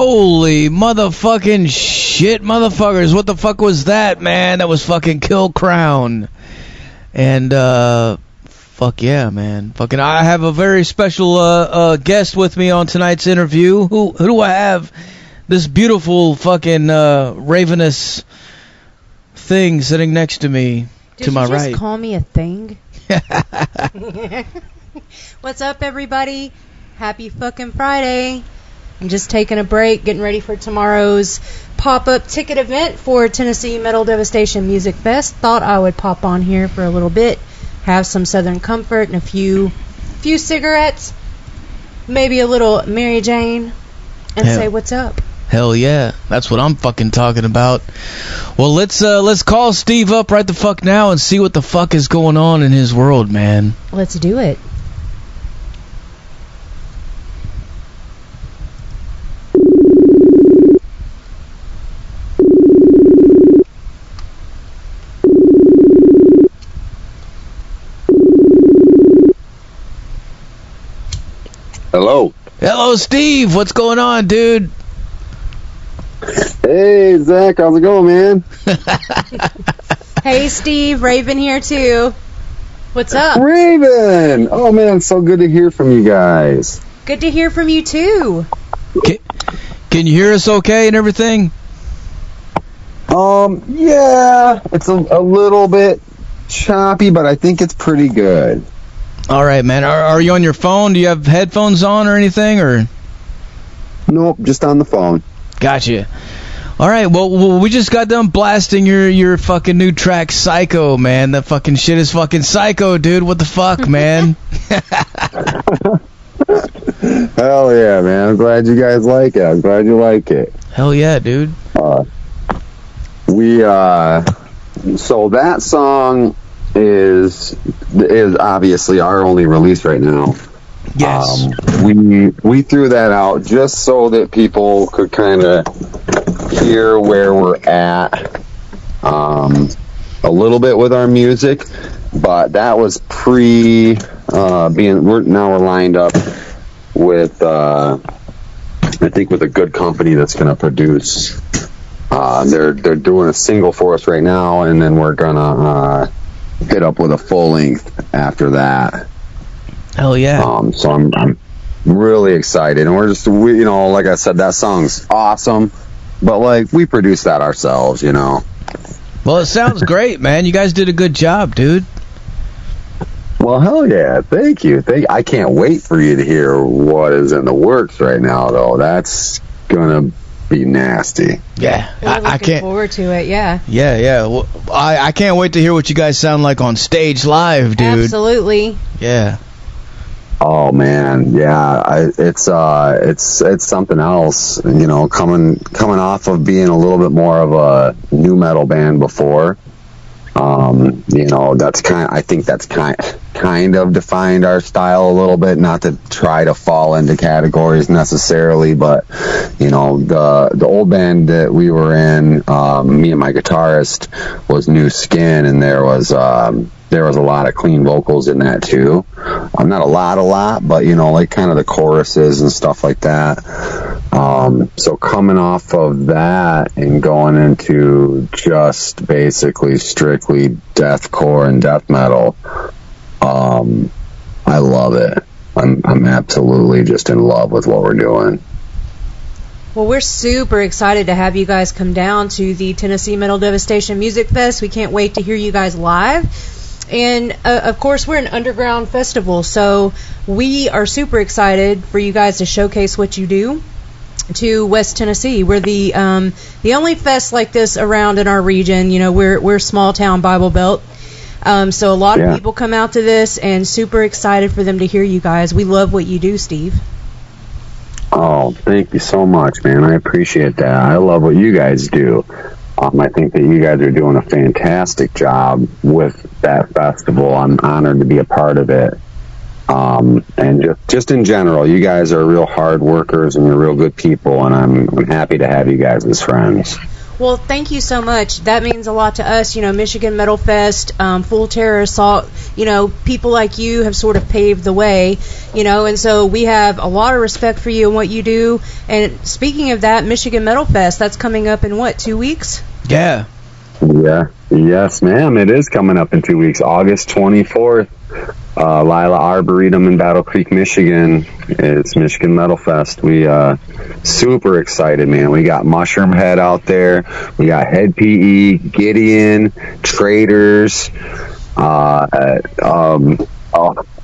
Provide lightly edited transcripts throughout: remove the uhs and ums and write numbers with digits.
Holy motherfucking shit, motherfuckers. What the fuck was that, man? That was fucking Killcrown. And, fuck yeah, man. Fucking, I have a very special, guest with me on tonight's interview. Who do I have? This beautiful fucking, ravenous thing sitting next to me, to my right. Did you just call me a thing? What's up, everybody? Happy fucking Friday. I'm just taking a break, getting ready for tomorrow's pop-up ticket event for Tennessee Metal Devastation Music Fest. Thought I would pop on here for a little bit, have some Southern Comfort and a few cigarettes, maybe a little Mary Jane, and say what's up. Hell yeah, that's what I'm fucking talking about. Well, let's call Steve up right the fuck now and see what the fuck is going on in his world, man. Let's do it. Hello. Hello, Steve. What's going on, dude? Hey, Zach. How's it going, man? Hey, Steve. Raven here, too. What's up? Raven! Oh, man, so good to hear from you guys. Good to hear from you, too. Can you hear us okay and everything? Yeah. It's a little bit choppy, but I think it's pretty good. All right, man. Are you on your phone? Do you have headphones on or anything, or? Nope, just on the phone. Gotcha. All right, well, we just got done blasting your fucking new track, Psycho, man. That fucking shit is fucking psycho, dude. What the fuck, man? Hell yeah, man. I'm glad you guys like it. I'm glad you like it. Hell yeah, dude. So that song is obviously our only release right now. Yes. We threw that out just so that people could kind of hear where we're at a little bit with our music, but that was we're lined up with I think with a good company that's going to produce. They're doing a single for us right now, and then we're gonna hit up with a full length after that. Hell yeah. So I'm really excited, and we're just like I said, that song's awesome, but like we produced that ourselves, Well, it sounds great, man. You guys did a good job, dude. Well, hell yeah, thank you. I can't wait for you to hear what is in the works right now, though. That's gonna be nasty. Yeah, I can't forward to it. Yeah. Yeah. Well, I can't wait to hear what you guys sound like on stage live, dude. Absolutely. Yeah. Oh man, yeah. It's something else. Coming off of being a little bit more of a new metal band before. I think that's kind of defined our style a little bit, not to try to fall into categories necessarily, but the old band that we were in, me and my guitarist, was New Skin, and there was a lot of clean vocals in that too. Not a lot, but like kind of the choruses and stuff like that. So coming off of that and going into just basically strictly deathcore and death metal, I love it. I'm absolutely just in love with what we're doing. Well, we're super excited to have you guys come down to the Tennessee Metal Devastation Music Fest. We can't wait to hear you guys live. And, of course, we're an underground festival, so we are super excited for you guys to showcase what you do to West Tennessee. We're the only fest like this around in our region. We're small town Bible Belt. So a lot of people come out to this, and super excited for them to hear you guys. We love what you do, Steve. Oh, thank you so much, man. I appreciate that. I love what you guys do. I think that you guys are doing a fantastic job with that festival. I'm honored to be a part of it. And just in general, you guys are real hard workers and you're real good people, and I'm happy to have you guys as friends. Well, thank you so much. That means a lot to us. Michigan Metal Fest, Full Terror Assault, people like you have sort of paved the way, and so we have a lot of respect for you and what you do. And speaking of that, Michigan Metal Fest, that's coming up in 2 weeks? Yeah. Yeah. Yes, ma'am. It is coming up in 2 weeks, August 24th. Lila Arboretum in Battle Creek, Michigan. It's Michigan Metal Fest. We super excited, man. We got Mushroom Head out there. We got Head PE, Gideon, Traders.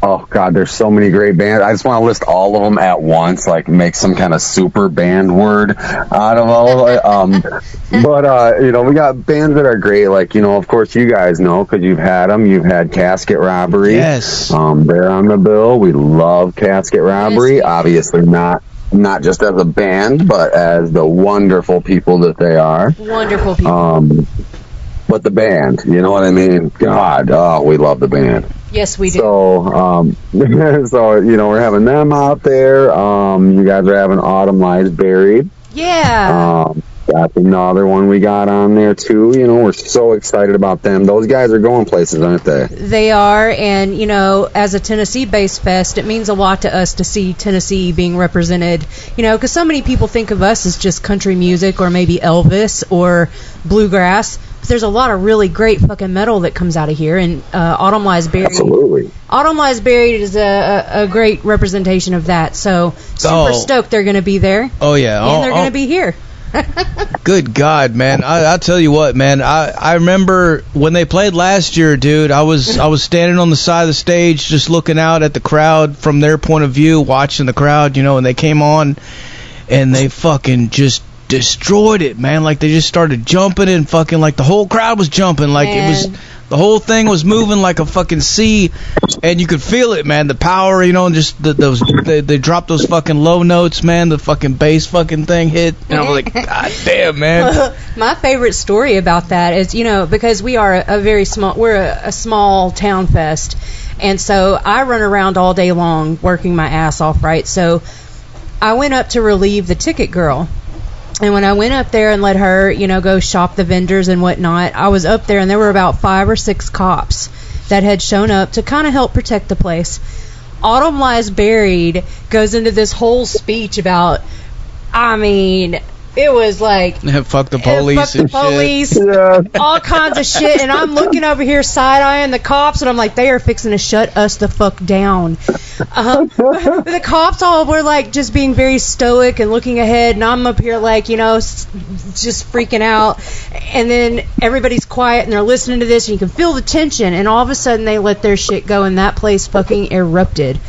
Oh God, there's so many great bands. I just want to list all of them at once, like make some kind of super band word out of all of it. But we got bands that are great. Like, of course you guys know because you've had them. You've had Casket Robbery. Yes. They're on the bill. We love Casket Robbery. Yes. Obviously not just as a band, but as the wonderful people that they are. Wonderful people. But the band, you know what I mean? God, we love the band. Yes, we do. So, we're having them out there. You guys are having Autumn Lies Buried. Yeah. That's another one we got on there, too. We're so excited about them. Those guys are going places, aren't they? They are, and, as a Tennessee-based fest, it means a lot to us to see Tennessee being represented, because so many people think of us as just country music or maybe Elvis or bluegrass. But there's a lot of really great fucking metal that comes out of here, and Autumn Lies Buried. Absolutely. Autumn Lies Buried is a great representation of that, so super stoked they're going to be there. Oh, yeah. And they're going to be here. Good God, man. I'll tell you what, man. I remember when they played last year, dude, I was standing on the side of the stage just looking out at the crowd from their point of view, watching the crowd, and they came on and they fucking just destroyed it, man. Like they just started jumping and fucking like the whole crowd was jumping, like it was the whole thing was moving like a fucking sea, and you could feel it, man. The power, and just they dropped those fucking low notes, man. The fucking bass fucking thing hit, and I was like, God damn, man. My favorite story about that is, because we are we're a small town fest, and so I run around all day long working my ass off, right? So I went up to relieve the ticket girl. And when I went up there and let her, go shop the vendors and whatnot, I was up there and there were about 5 or 6 cops that had shown up to kind of help protect the place. Autumn Lies Buried goes into this whole speech about, it was like fuck the police and shit. Yeah. All kinds of shit, and I'm looking over here side-eyeing the cops, and I'm like, they are fixing to shut us the fuck down. The cops all were like just being very stoic and looking ahead, and I'm up here like, just freaking out, and then everybody's quiet and they're listening to this, and you can feel the tension, and all of a sudden they let their shit go, and that place fucking erupted.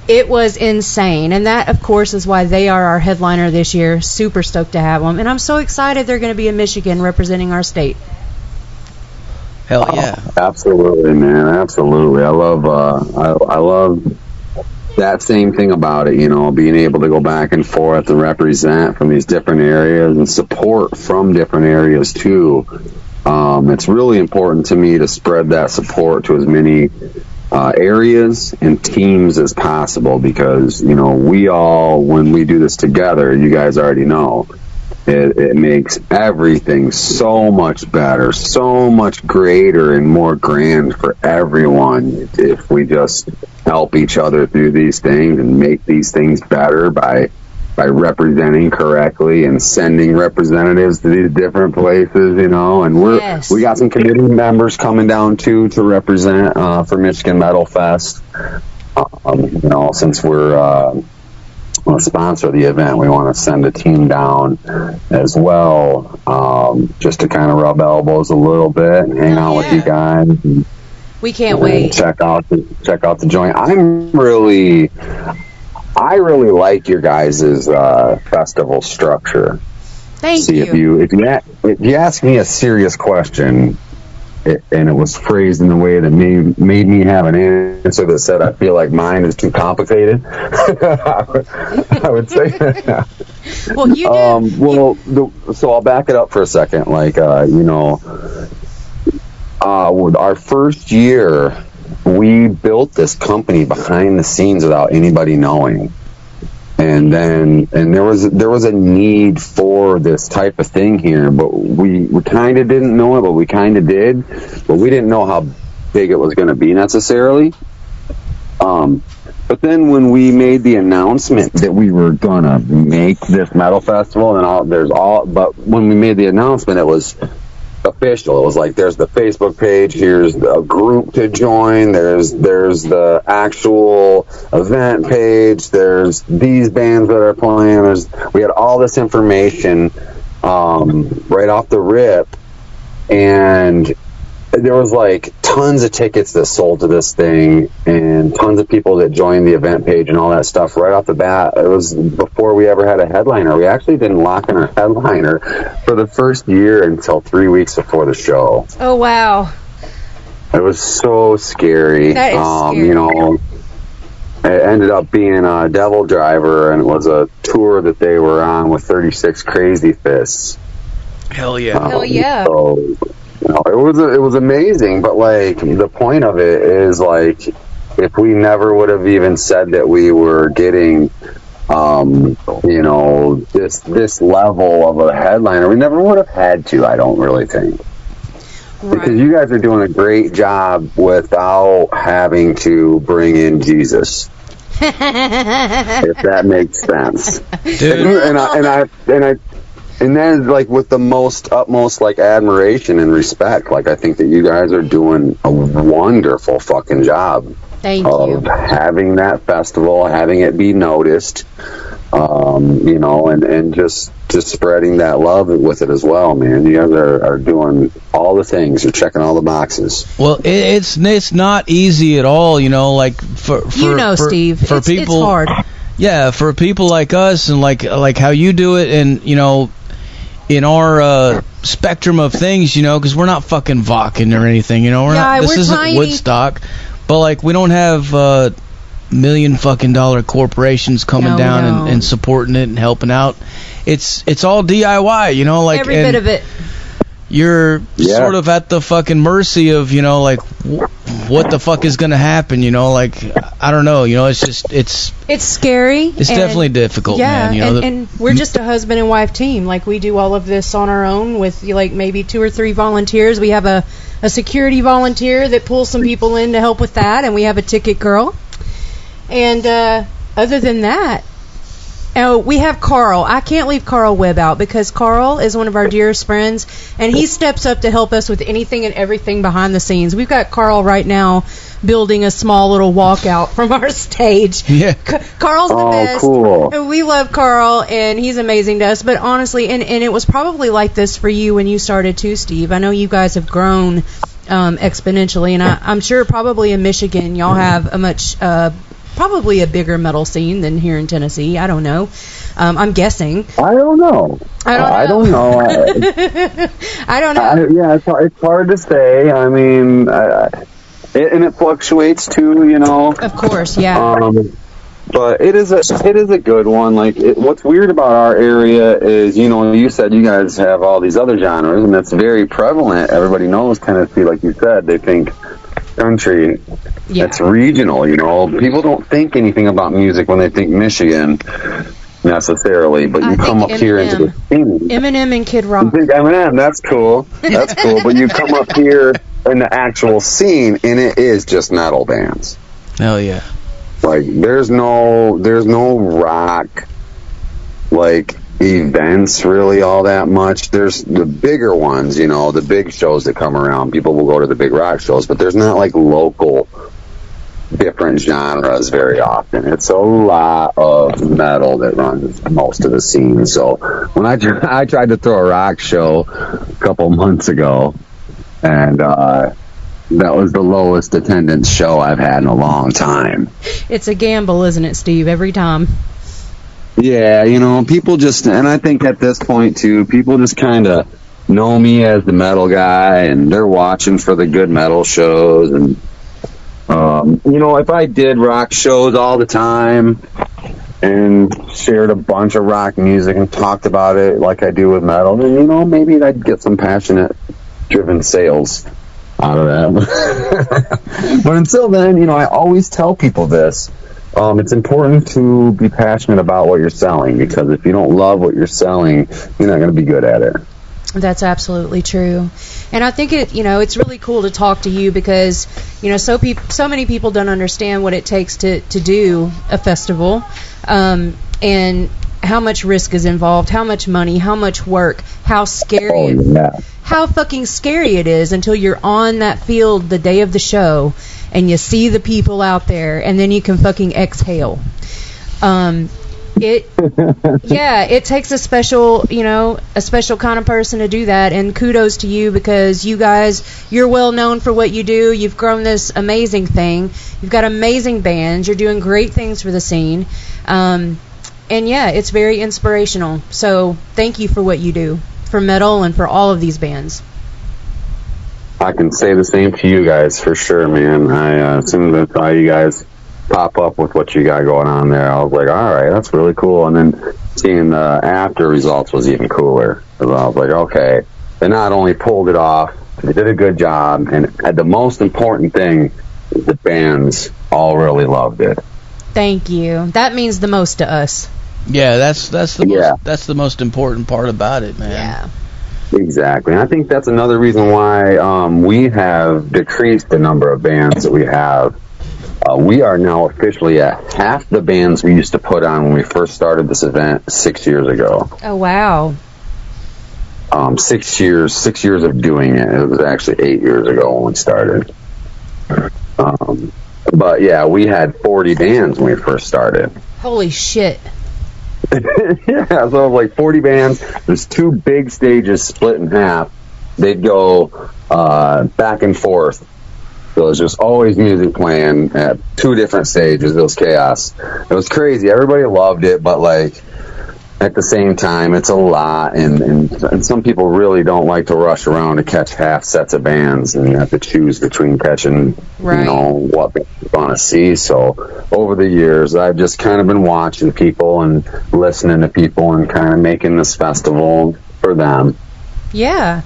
It was insane, and that, of course, is why they are our headliner this year. Super stoked to have them, and I'm so excited they're going to be in Michigan representing our state. Hell yeah! Absolutely, man. Absolutely. I love that same thing about it. Being able to go back and forth and represent from these different areas and support from different areas too. It's really important to me to spread that support to as many areas and teams as possible, because we all, when we do this together, you guys already know, it makes everything so much better, so much greater and more grand for everyone if we just help each other through these things and make these things better by representing correctly and sending representatives to these different places, and we got some committee members coming down too to represent for Michigan Metal Fest. Since we're a sponsor of the event, we want to send a team down as well, just to kind of rub elbows a little bit and hang out with you guys. We can't wait. Check out the joint. I really like your guys' festival structure. Thank you. If you ask me a serious question, and it was phrased in a way that made me have an answer that said I feel like mine is too complicated, I would say that. Well, you do. So I'll back it up for a second. Like, our first year, we built this company behind the scenes without anybody knowing. And there was a need for this type of thing here, but we kind of didn't know it, but we kind of did, but we didn't know how big it was going to be necessarily. But then when we made the announcement that we were gonna make this metal festival, but when we made the announcement, it was official. It was like, there's the Facebook page, here's a group to join, there's the actual event page, there's these bands that are playing, we had all this information right off the rip, and there was like tons of tickets that sold to this thing and tons of people that joined the event page and all that stuff right off the bat. It was before we ever had a headliner. We actually didn't lock in our headliner for the first year until 3 weeks before the show. Oh, wow. It was so scary. That is scary. You know, it ended up being a Devil Driver, and it was a tour that they were on with 36 Crazy Fists. Hell yeah. Hell yeah. So, you know, it was amazing, but like the point of it is like, if we never would have even said that we were getting you know, this level of a headliner, we never would have had to, I don't really think. Right. Because you guys are doing a great job without having to bring in Jesus. If that makes sense. Dude. And then, like, with the utmost, like, admiration and respect, like, I think that you guys are doing a wonderful fucking job. Thank you. Having that festival, having it be noticed, you know, and just spreading that love with it as well, man. You guys are doing all the things. You're checking all the boxes. Well, it's not easy at all, you know, like, for Steve, for people, it's hard. Yeah, for people like us and like how you do it, and, you know, in our spectrum of things, you know, because we're not fucking Vakken or anything, you know, this isn't tiny. Woodstock, but like we don't have $1 million fucking dollar corporations coming down and supporting it and helping out. It's all DIY, you know, like every bit of it. You're sort of at the fucking mercy of, you know, like what the fuck is gonna happen, you know, like I don't know, you know, it's scary. It's definitely difficult, man. You know, and we're just a husband and wife team. Like, we do all of this on our own with like maybe 2 or 3 volunteers. We have a security volunteer that pulls some people in to help with that, and we have a ticket girl. And other than that, we have Carl. I can't leave Carl Webb out, because Carl is one of our dearest friends, and he steps up to help us with anything and everything behind the scenes. We've got Carl right now building a small little walkout from our stage. Yeah. Carl's the best. Cool. We love Carl, and he's amazing to us. But honestly, and it was probably like this for you when you started too, Steve. I know you guys have grown exponentially, and I'm sure probably in Michigan y'all have a much... probably a bigger metal scene than here in Tennessee. I don't know. I'm guessing. I don't know. I don't know. I don't know. Yeah, it's hard to say. I mean, and it fluctuates too, you know. Of course, yeah. But it is a good one. Like, what's weird about our area is, you know, you said you guys have all these other genres, and that's very prevalent. Everybody knows Tennessee, like you said. They think country. Yeah. It's regional, you know. People don't think anything about music when they think Michigan necessarily, but you come up here into the scene. Eminem and Kid Rock. You think Eminem, that's cool. That's cool. But you come up here in the actual scene, and it is just metal bands. Hell yeah. Like, there's no rock, like, events really all that much. There's the bigger ones, you know, the big shows that come around. People will go to the big rock shows, but there's not like local different genres very often. It's a lot of metal that runs most of the scene. So when I tried to throw a rock show a couple months ago, and that was the lowest attendance show I've had in a long time. It's a gamble, isn't it, Steve? Every time. Yeah, you know, people just, and I think at this point too, people just kind of know me as the metal guy, and they're watching for the good metal shows. And you know, if I did rock shows all the time and shared a bunch of rock music and talked about it like I do with metal, then, you know, maybe I'd get some passionate driven sales out of that. But until then, you know, I always tell people this. It's important to be passionate about what you're selling, because if you don't love what you're selling, you're not going to be good at it. That's absolutely true. And I think it's really cool to talk to you because, so many people don't understand what it takes to do a festival, and how much risk is involved, how much money, how much work, how scary how fucking scary it is until you're on that field the day of the show and you see the people out there and then you can fucking exhale. It takes a special kind of person to do that, and kudos to you because you're well known for what you do. You've grown this amazing thing. You've got amazing bands. You're doing great things for the scene. And yeah, it's very inspirational. So thank you for what you do for metal and for all of these bands. I can say the same to you guys for sure, man. As soon as I saw you guys pop up with what you got going on there, I was like, all right, that's really cool. And then seeing the after results was even cooler. I was like, okay, they not only pulled it off, they did a good job, and the most important thing is the bands all really loved it. Thank you. That means the most to us. Yeah, that's the most important part about it, man. Yeah. Exactly. And I think that's another reason why we have decreased the number of bands that we have. We are now officially at half the bands we used to put on when we first started this event 6 years ago. Oh, wow. 6 years of doing it. It was actually 8 years ago when we started. But yeah, we had 40 bands when we first started. Holy shit. Yeah, so like 40 bands. There's 2 big stages split in half. They'd go back and forth. So it was just always music playing at 2 different stages. It was chaos. It was crazy. Everybody loved it, but like at the same time, it's a lot, and some people really don't like to rush around to catch half sets of bands, and you have to choose between catching, what you want to see. So over the years, I've just kind of been watching people and listening to people and kind of making this festival for them. Yeah.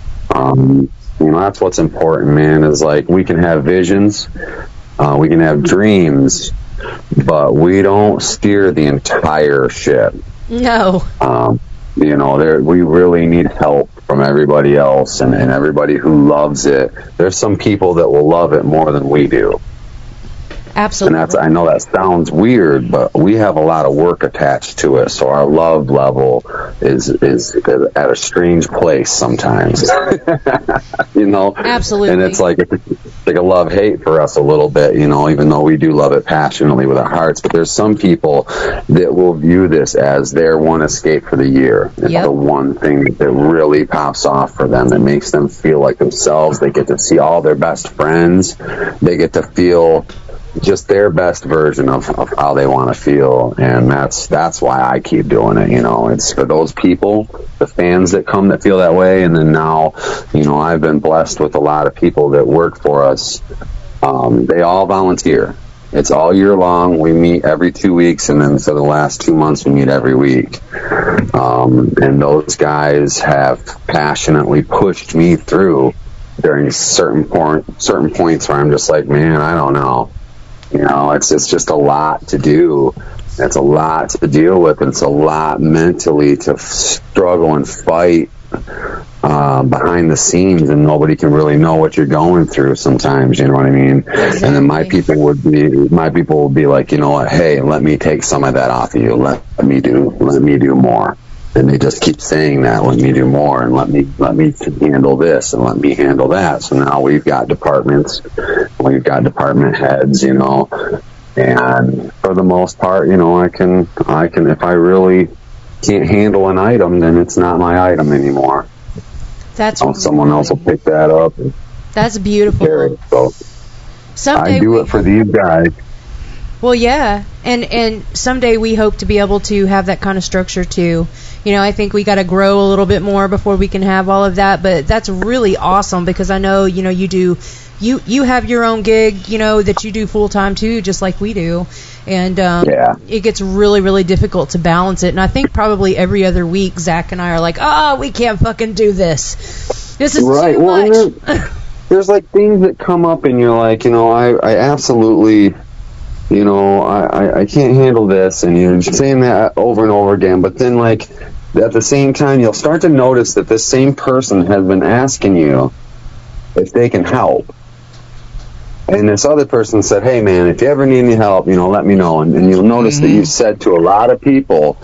That's what's important, man, is like we can have visions, we can have dreams, but we don't steer the entire ship. No. We really need help from everybody else and everybody who loves it. There's some people that will love it more than we do. Absolutely. And I know that sounds weird, but we have a lot of work attached to it, so our love level is at a strange place sometimes. Absolutely. And it's like a love-hate for us a little bit, even though we do love it passionately with our hearts. But there's some people that will view this as their one escape for the year. It's the one thing that really pops off for them, that makes them feel like themselves. They get to see all their best friends. They get to feel just their best version of how they want to feel, and that's why I keep doing it. It's for those people, the fans that come that feel that way. And then now, I've been blessed with a lot of people that work for us. They all volunteer. It's all year long. We meet every 2 weeks, and then for the last 2 months we meet every week. And those guys have passionately pushed me through during certain points where I'm just like, man, I don't know. It's just a lot to do. It's a lot to deal with. It's a lot mentally to struggle and fight behind the scenes, and nobody can really know what you're going through sometimes. You know what I mean? Exactly. And then my people will be like, you know what? Hey, let me take some of that off of you. Let me do more. And they just keep saying that, let me do more, and let me handle this, and let me handle that. So now we've got departments, we've got department heads, and for the most part, I can, if I really can't handle an item, then it's not my item anymore. That's someone else will pick that up. That's beautiful. So someday I do it for these guys. Well, yeah, and someday we hope to be able to have that kind of structure too. I think we got to grow a little bit more before we can have all of that. But that's really awesome because I know you do. You have your own gig, that you do full time too, just like we do, and it gets really, really difficult to balance it. And I think probably every other week, Zach and I are like, "Oh, we can't fucking do this. This is too much." There's like things that come up, and you're like, I absolutely you know, I can't handle this, and you're saying that over and over again, but then, like, at the same time, you'll start to notice that this same person has been asking you if they can help. And this other person said, hey, man, if you ever need any help, you know, let me know. And you'll notice that you've said to a lot of people,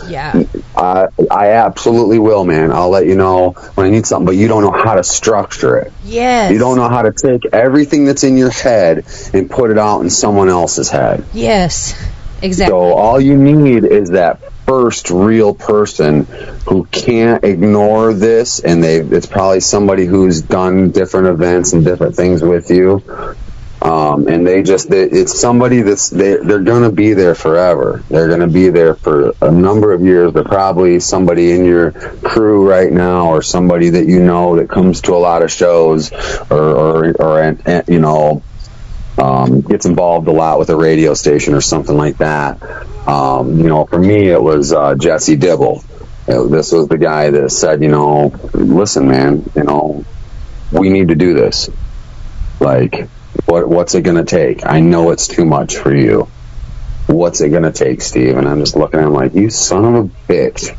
I absolutely will, man. I'll let you know when I need something. But you don't know how to structure it. Yes. You don't know how to take everything that's in your head and put it out in someone else's head. Yes, exactly. So all you need is that first real person who can't ignore this, and it's probably somebody who's done different events and different things with you. And it's somebody they're going to be there forever. They're going to be there for a number of years. They're probably somebody in your crew right now, or somebody that you know that comes to a lot of shows, or you know, gets involved a lot with a radio station or something like that. You know, for me, it was Jesse Dibble. This was the guy that said, you know, listen, man, you know, we need to do this. Like, what's it going to take? I know it's too much for you. What's it going to take, Steve? And I'm just looking at him like, you son of a bitch.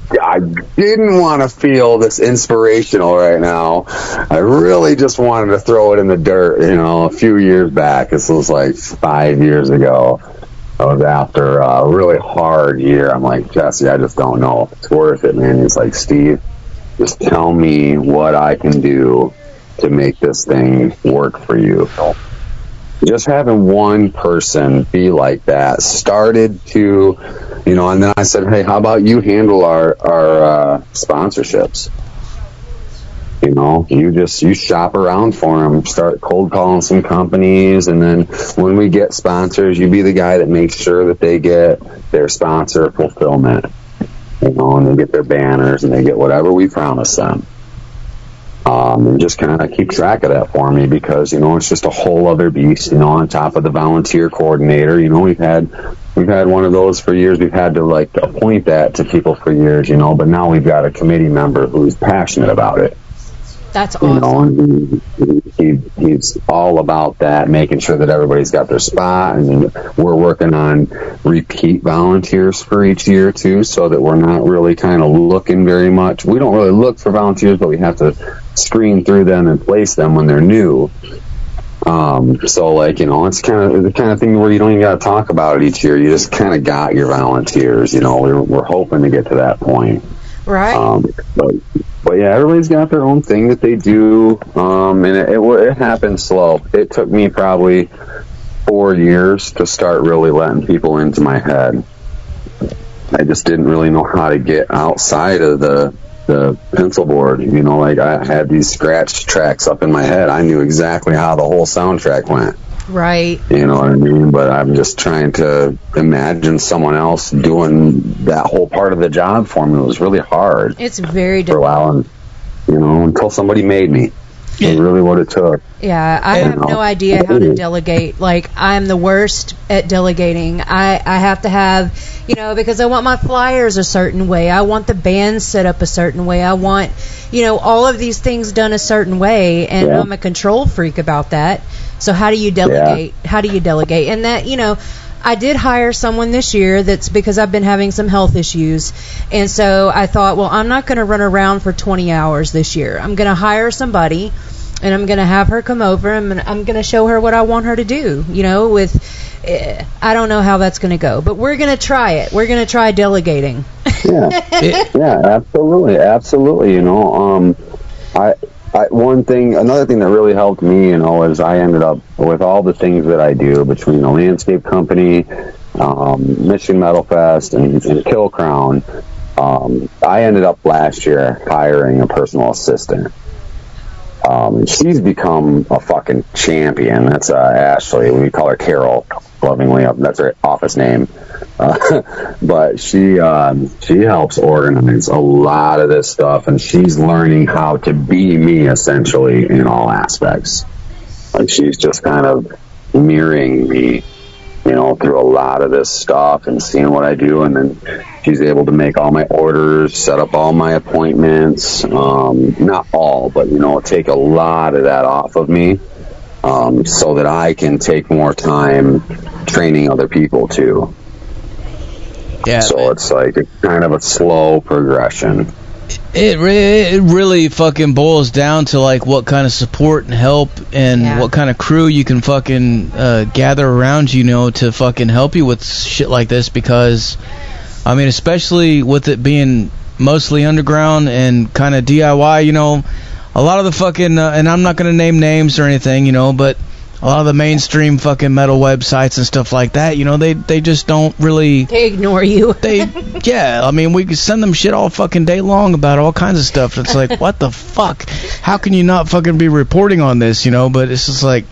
I didn't want to feel this inspirational right now. I really just wanted to throw it in the dirt, you know, a few years back. This was like 5 years ago. I was after a really hard year. I'm like, Jesse, I just don't know if it's worth it, man. He's like, Steve, just tell me what I can do to make this thing work for you. Just having one person be like that started to, you know, and then I said, hey, how about you handle our sponsorships? You know, you shop around for them, start cold calling some companies, and then when we get sponsors, you be the guy that makes sure that they get their sponsor fulfillment, you know, and they get their banners and they get whatever we promise them. And just kind of keep track of that for me, because, you know, it's just a whole other beast, you know, on top of the volunteer coordinator. You know, we've had one of those for years. We've had to, like, appoint that to people for years, you know, but now we've got a committee member who's passionate about it. That's awesome. You know, and he's all about that, making sure that everybody's got their spot, and we're working on repeat volunteers for each year too, so that we're not really kind of looking very much. We don't really look for volunteers, but we have to screen through them and place them when they're new. So, like, you know, it's kind of the kind of thing where you don't even got to talk about it each year. You just kind of got your volunteers. You know, we're hoping to get to that point. Right. But yeah, everybody's got their own thing that they do, and it happened slow. It took me probably 4 years to start really letting people into my head. I just didn't really know how to get outside of the pencil board. You know, like, I had these scratch tracks up in my head. I knew exactly how the whole soundtrack went. Right. You know what I mean? But I'm just trying to imagine someone else doing that whole part of the job for me. It was really hard. It's very difficult. For a while, and, you know, until somebody made me. That's really what it took. Yeah, I have no idea how to delegate. Like, I'm the worst at delegating. I have to have, you know, because I want my flyers a certain way. I want the band set up a certain way. I want, you know, all of these things done a certain way, and I'm a control freak about that. So how do you delegate? Yeah. How do you delegate? And that, you know, I did hire someone this year that's because I've been having some health issues. And so I thought, well, I'm not going to run around for 20 hours this year. I'm going to hire somebody, and I'm going to have her come over, and I'm going to show her what I want her to do, you know, with, I don't know how that's going to go, but we're going to try it. We're going to try delegating. Yeah, absolutely. You know, another thing that really helped me, you know, is I ended up with all the things that I do between the landscape company, Michigan Metal Fest, and Killcrown. I ended up last year hiring a personal assistant. She's become a fucking champion. That's Ashley. We call her Carol, lovingly. That's her office name. But she helps organize a lot of this stuff, and she's learning how to be me, essentially, in all aspects. Like, she's just kind of mirroring me, you know, through a lot of this stuff and seeing what I do, and then she's able to make all my orders, set up all my appointments, not all, but, you know, take a lot of that off of me, so that I can take more time training other people too. Yeah. So man. it's like it's kind of a slow progression. It really fucking boils down to like what kind of support and help and what kind of crew you can fucking gather around you, to fucking help you with shit like this, because I mean, especially with it being mostly underground and kind of DIY, a lot of the fucking and I'm not gonna name names or anything, but a lot of the mainstream fucking metal websites and stuff like that, they just don't really... They ignore you. Yeah, I mean, we can send them shit all fucking day long about all kinds of stuff. It's like, what the fuck? How can you not fucking be reporting on this, But it's just like,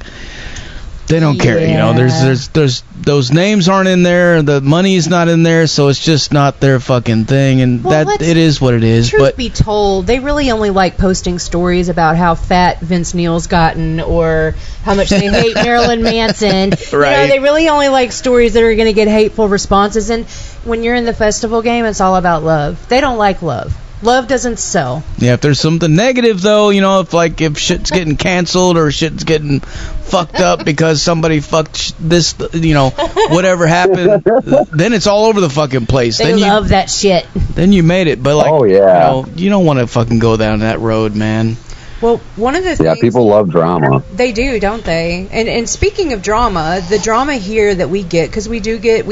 they don't care, There's those names aren't in there, the money's not in there, so it's just not their fucking thing, and it is what it is. Truth be told, they really only like posting stories about how fat Vince Neil's gotten or how much they hate Marilyn Manson. Right. They really only like stories that are going to get hateful responses, and when you're in the festival game, it's all about love. They don't like love. Love doesn't sell. Yeah, if there's something negative, though, if shit's getting canceled or shit's getting fucked up because somebody fucked this, whatever happened, then it's all over the fucking place. They love that shit. Then you made it, but you don't want to fucking go down that road, man. Well, one of the things... Yeah, people love drama. They do, don't they? And speaking of drama, the drama here that we get, because we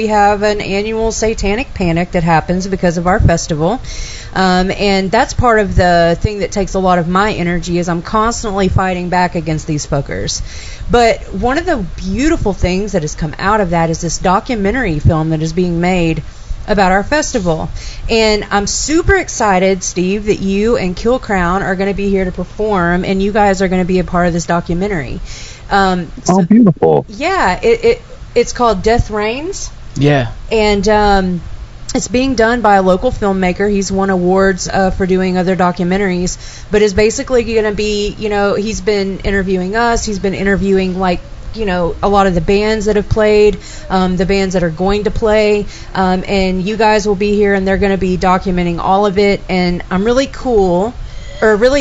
have an annual satanic panic that happens because of our festival. And that's part of the thing that takes a lot of my energy, is I'm constantly fighting back against these fuckers. But one of the beautiful things that has come out of that is this documentary film that is being made about our festival. And I'm super excited, Steve, that you and Killcrown are going to be here to perform, and you guys are going to be a part of this documentary. Beautiful. Yeah, it's called Death Reigns. Yeah. And it's being done by a local filmmaker. He's won awards for doing other documentaries, but is basically going to be, he's been interviewing us. He's been interviewing, a lot of the bands that have played, the bands that are going to play, and you guys will be here, and they're going to be documenting all of it. And I'm really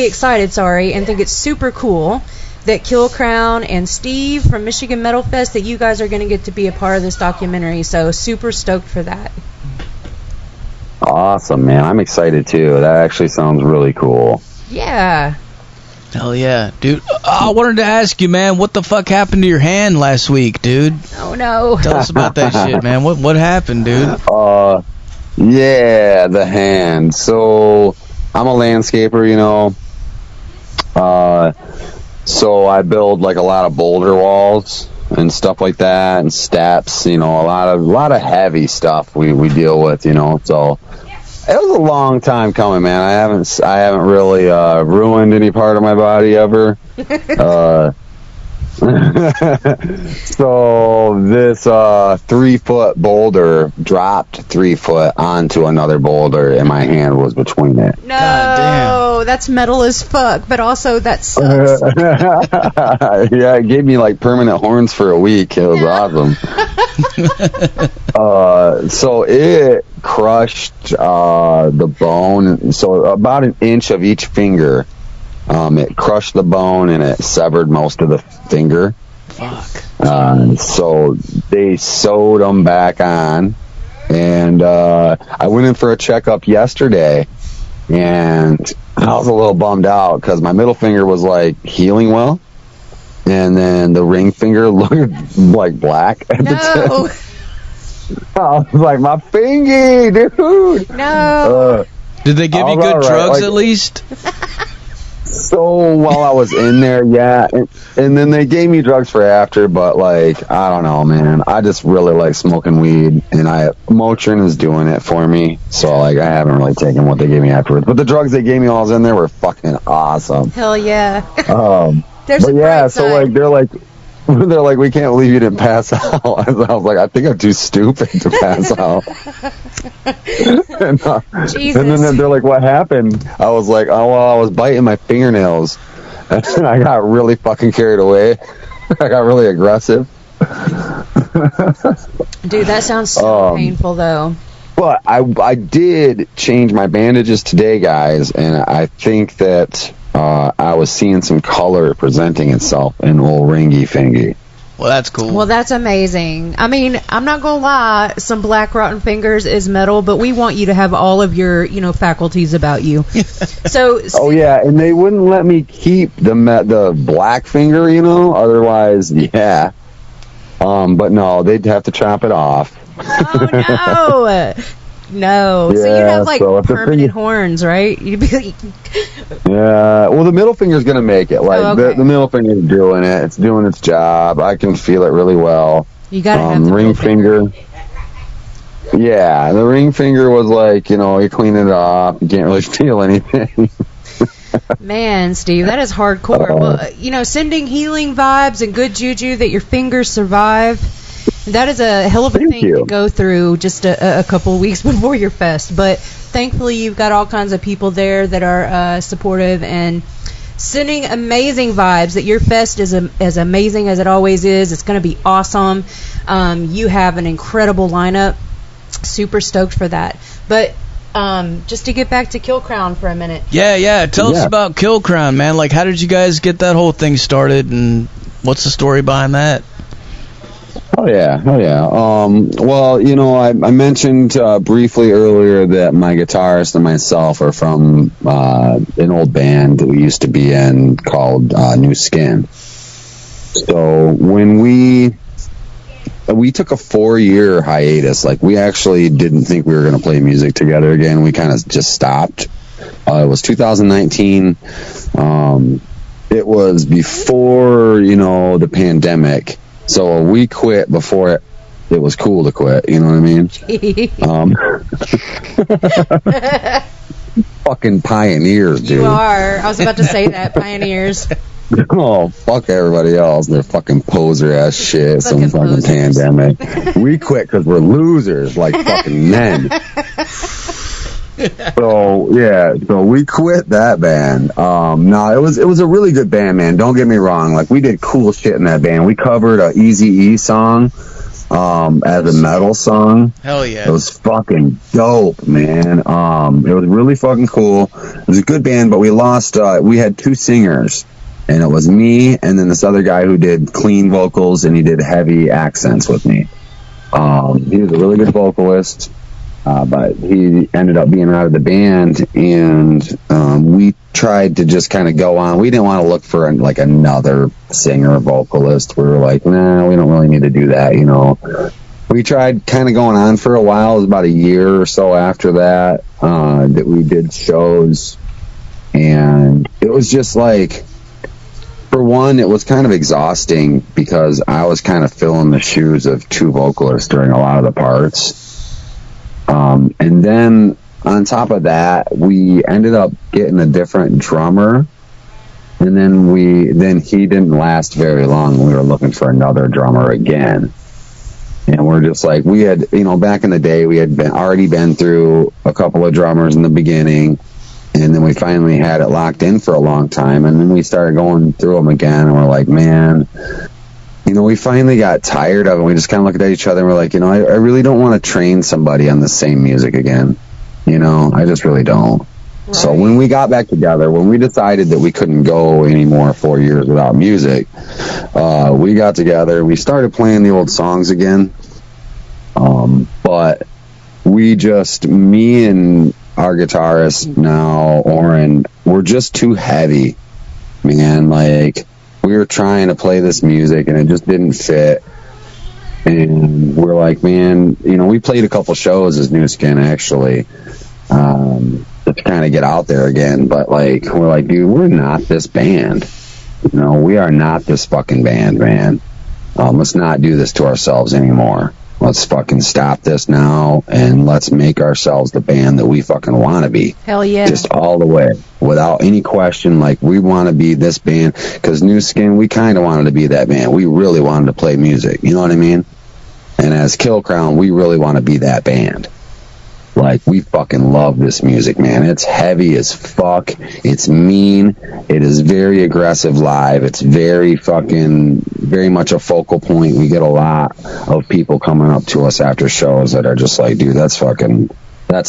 excited, and think it's super cool that Killcrown and Steve from Michigan Metal Fest, that you guys are going to get to be a part of this documentary. So super stoked for that. Awesome, man. I'm excited too. That actually sounds really cool. Yeah. Hell yeah, dude. I wanted to ask you, man, what the fuck happened to your hand last week, dude? Oh, no. Tell us about that shit, man. What happened, dude? Yeah, the hand. So, I'm a landscaper, so I build, a lot of boulder walls and stuff like that, and steps, a lot of heavy stuff we deal with, so... It was a long time coming, man. I haven't really ruined any part of my body ever. So this 3-foot boulder dropped 3 foot onto another boulder, and my hand was between it. No, that's metal as fuck, but also that sucks. Yeah, it gave me permanent horns for a week. It was awesome. So it crushed the bone, so about an inch of each finger. It crushed the bone, and it severed most of the finger. Fuck. So they sewed them back on, and I went in for a checkup yesterday, and I was a little bummed out because my middle finger was healing well, and then the ring finger looked black at the tip. I was like, my fingy, dude. No. Did they give you good drugs at least? So while I was in there, yeah, and then they gave me drugs for after, but I don't know, man. I just really like smoking weed, and Motrin is doing it for me, so I haven't really taken what they gave me afterwards. But the drugs they gave me while I was in there were fucking awesome. Hell yeah. But yeah, so they're like, we can't believe you didn't pass out. I was like, I think I'm too stupid to pass out. And then they're like, what happened? I was like, oh, well, I was biting my fingernails. And then I got really fucking carried away. I got really aggressive. Dude, that sounds so painful, though. But I did change my bandages today, guys, and I think that I was seeing some color presenting itself in old Ringy Fingy. Well, that's cool. Well, that's amazing. I mean, I'm not going to lie, some Black Rotten Fingers is metal, but we want you to have all of your, faculties about you. So. Oh, yeah, and they wouldn't let me keep the black finger, otherwise, yeah. But no, they'd have to chop it off. Oh, no. No. Yeah, so you'd have, permanent finger... horns, right? You'd be like... Yeah. Well, the middle finger's going to make it. The middle finger's doing it. It's doing its job. I can feel it really well. You got to have the ring finger. Yeah, the ring finger was you clean it up. You can't really feel anything. Man, Steve, that is hardcore. Well, sending healing vibes and good juju that your fingers survive. That is a hell of a thing to go through just a couple of weeks before your fest. But thankfully, you've got all kinds of people there that are supportive and sending amazing vibes, that your fest is as amazing as it always is. It's going to be awesome. You have an incredible lineup. Super stoked for that. But just to get back to Killcrown for a minute. Yeah. Tell us about Killcrown, man. How did you guys get that whole thing started, and what's the story behind that? Oh yeah. Well, I mentioned briefly earlier that my guitarist and myself are from an old band that we used to be in called New Skin. So when we took a 4-year hiatus, we actually didn't think we were going to play music together again. We kind of just stopped. It was 2019. It was before, the pandemic. So we quit before it was cool to quit. You know what I mean? Fucking pioneers, dude. You are. I was about to say that. Pioneers. Oh, fuck everybody else. They're fucking poser-ass shit. Some fucking pandemic. We quit because we're losers, like fucking men. So we quit that band. No, it was a really good band, man. Don't get me wrong. We did cool shit in that band. We covered a Eazy-E song as a metal song. Hell yeah. It was fucking dope, man. It was really fucking cool. It was a good band, but we lost. We had 2 singers, and it was me and then this other guy who did clean vocals, and he did heavy accents with me. He was a really good vocalist. But he ended up being out of the band, and we tried to just kind of go on. We didn't want to look for another singer vocalist. We were like, nah, we don't really need to do that, We tried kind of going on for a while. It was about a year or so after that that we did shows, and it was just for one, it was kind of exhausting because I was kind of filling the shoes of 2 vocalists during a lot of the parts. And then on top of that, we ended up getting a different drummer, and then he didn't last very long. We were looking for another drummer again, and we're just we had, back in the day, we had already been through a couple of drummers in the beginning, and then we finally had it locked in for a long time, and then we started going through them again, and we're like, man, we finally got tired of it. We just kind of looked at each other and we're like, I really don't want to train somebody on the same music again. I just really don't. Right. So when we got back together, when we decided that we couldn't go anymore 4 years without music, we got together, we started playing the old songs again. But me and our guitarist now, Oren, we're just too heavy, man. We were trying to play this music and it just didn't fit. And we're like, man, we played a couple shows as New Skin, actually, to kind of get out there again. But we're like, dude, we're not this band. We are not this fucking band, man. Let's not do this to ourselves anymore. Let's fucking stop this now, and let's make ourselves the band that we fucking want to be. Hell yeah. Just all the way, without any question. We want to be this band, because New Skin, we kind of wanted to be that band. We really wanted to play music, you know what I mean? And as Killcrown, we really want to be that band. We fucking love this music, man. It's heavy as fuck. It's mean. It is very aggressive live. It's very much a focal point. We get a lot of people coming up to us after shows that are just like, dude, that's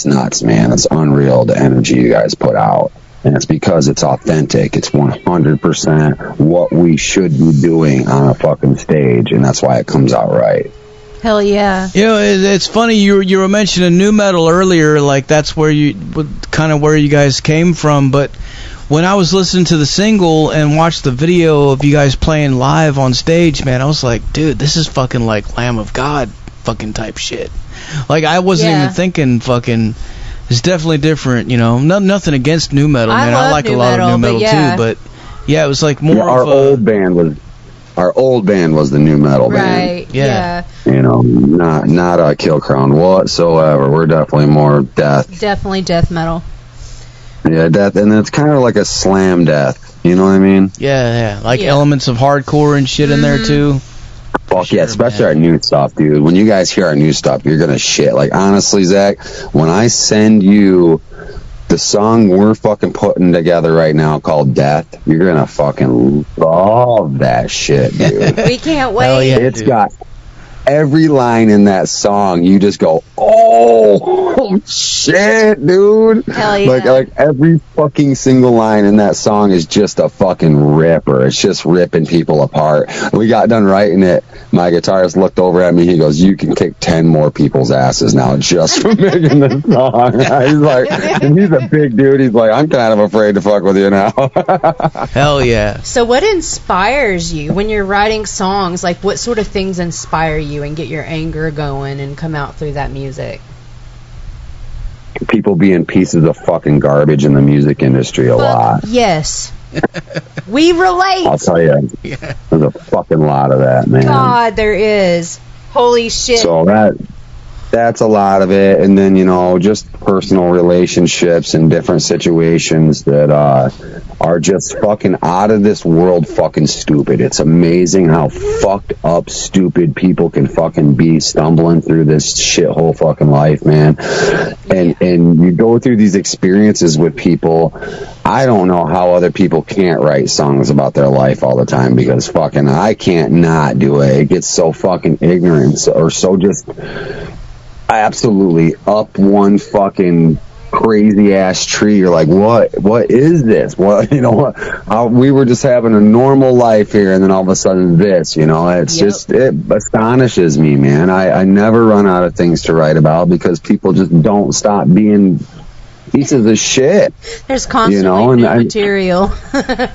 nuts, man. It's unreal, the energy you guys put out. And it's because it's authentic. It's 100% what we should be doing on a fucking stage, and that's why it comes out right. Hell yeah. You know, it's funny, you were mentioning nu metal earlier, like that's where you guys came from, but when I was listening to the single and watched the video of you guys playing live on stage, man, I was like, dude, this is fucking like Lamb of God fucking type shit. Like, I wasn't even thinking fucking... It's definitely different, you know. Nothing against nu metal, man. I like a lot of nu metal too, but yeah, it was like more our of old band was the nu metal band. Right. Yeah. You know, not a Killcrown whatsoever. We're definitely more death. Definitely death metal. Yeah, death, and it's kind of like a slam death. You know what I mean? Yeah. Like elements of hardcore and shit in there too. Fuck yeah, especially our new stuff, dude. When you guys hear our new stuff, you're gonna shit. Like, honestly, Zach, when I send you the song we're fucking putting together right now called Death, you're gonna fucking love that shit, dude. We can't wait. Yeah, it's got every line in that song, you just go, oh shit, dude. Hell yeah. Like every fucking single line in that song is just a fucking ripper. It's just ripping people apart. We got done writing it. My guitarist looked over at me. He goes, you can kick 10 more people's asses now just for making this song. He's like, and he's a big dude. He's like, I'm kind of afraid to fuck with you now. Hell yeah. So what inspires you when you're writing songs? Like, what sort of things inspire you and get your anger going and come out through that music? People being pieces of fucking garbage in the music industry a lot. Yes. We relate. I'll tell you, there's a fucking lot of that, man. God, there is. Holy shit. So that's a lot of it, and then, you know, just personal relationships and different situations that are just fucking out of this world fucking stupid. It's amazing how fucked up stupid people can fucking be stumbling through this shithole fucking life, man. And you go through these experiences with people. I don't know how other people can't write songs about their life all the time, because fucking I can't not do it. It gets so fucking ignorant or so just absolutely up one fucking crazy ass tree. You're like, what is this? What, you know, what? We were just having a normal life here, and then all of a sudden this, you know, it's just, it astonishes me, man. I never run out of things to write about, because people just don't stop being pieces of shit. There's constantly, you know, new material.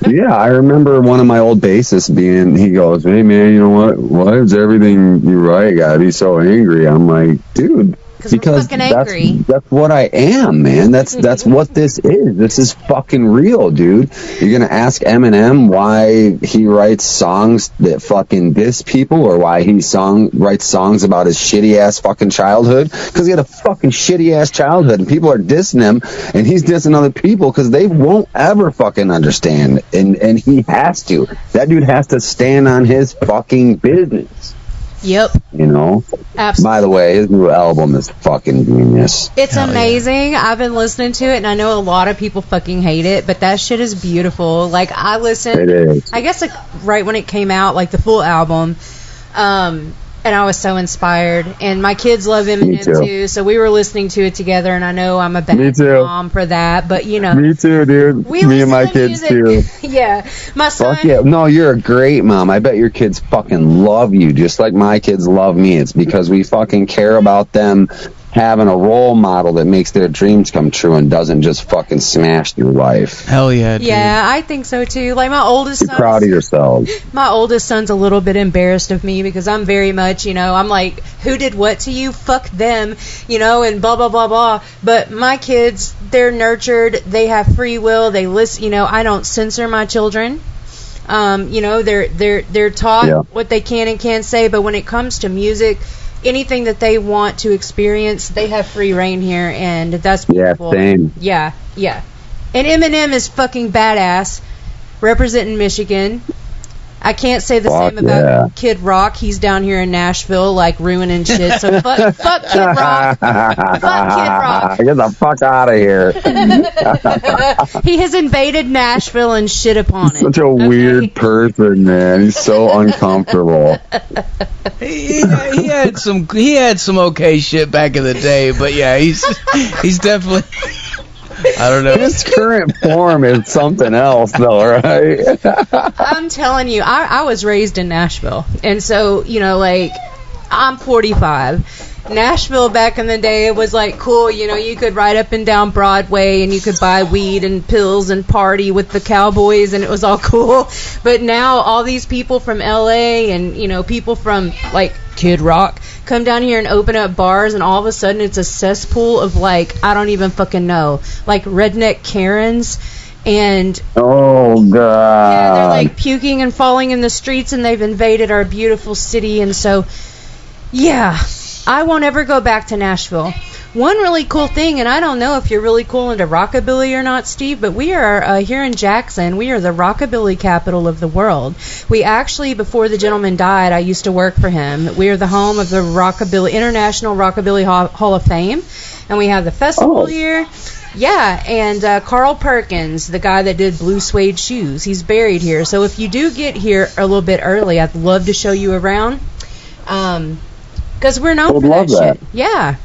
Yeah, I remember one of my old bassists he goes, hey man, you know what? Why is everything you write gotta be so angry? I'm like, dude, because that's what I am, man. That's what this is. This is fucking real, dude. You're gonna ask Eminem why he writes songs that fucking diss people, or why he writes songs about his shitty ass fucking childhood? Because he had a fucking shitty ass childhood, and people are dissing him, and he's dissing other people because they won't ever fucking understand, and he has to. That dude has to stand on his fucking business. Yep. You know? Absolutely. By the way, his new album is fucking genius. It's amazing. Yeah. I've been listening to it, and I know a lot of people fucking hate it, but that shit is beautiful. Like, I listened... It is. I guess, like, right when it came out, like, the full album, and I was so inspired. And my kids love Eminem, too, so we were listening to it together, and I know I'm a bad mom for that, but, you know... Me too, dude. Me and my kids, too. Yeah. My son... Fuck yeah. No, you're a great mom. I bet your kids fucking love you, just like my kids love me. It's because we fucking care about them having a role model that makes their dreams come true and doesn't just fucking smash your life. Hell yeah, dude. Yeah, I think so too. Like, my oldest son, proud of yourselves. My oldest son's a little bit embarrassed of me, because I'm very much, you know, I'm like, who did what to you? Fuck them, you know, and blah blah blah blah. But my kids, they're nurtured, they have free will, they listen, you know, I don't censor my children. You know, they're taught what they can and can't say, but when it comes to music, anything that they want to experience, they have free reign here, and that's beautiful. Yeah, same. Yeah. And Eminem is fucking badass, representing Michigan. I can't say the same about Kid Rock. He's down here in Nashville, like, ruining shit. So fuck Kid Rock. Fuck Kid Rock. Get the fuck out of here. He has invaded Nashville and shit upon it. Such a weird person, man. He's so uncomfortable. He had some okay shit back in the day, but yeah, he's definitely. I don't know. His current form is something else, though, right? I'm telling you, I was raised in Nashville, and so like I'm 45. Nashville back in the day was like cool, you could ride up and down Broadway and you could buy weed and pills and party with the cowboys and it was all cool. But now all these people from LA and people from like Kid Rock come down here and open up bars and all of a sudden it's a cesspool of like I don't even fucking know, like redneck Karens. And oh god, yeah, they're like puking and falling in the streets and they've invaded our beautiful city. And so yeah, I won't ever go back to Nashville. One really cool thing, and I don't know if you're really cool into rockabilly or not, Steve, but we are here in Jackson. We are the rockabilly capital of the world. We actually, before the gentleman died, I used to work for him. We are the home of the International Rockabilly Hall of Fame, and we have the festival here. Yeah, and Carl Perkins, the guy that did Blue Suede Shoes, he's buried here. So if you do get here a little bit early, I'd love to show you around. Because we're known for that shit. Yeah.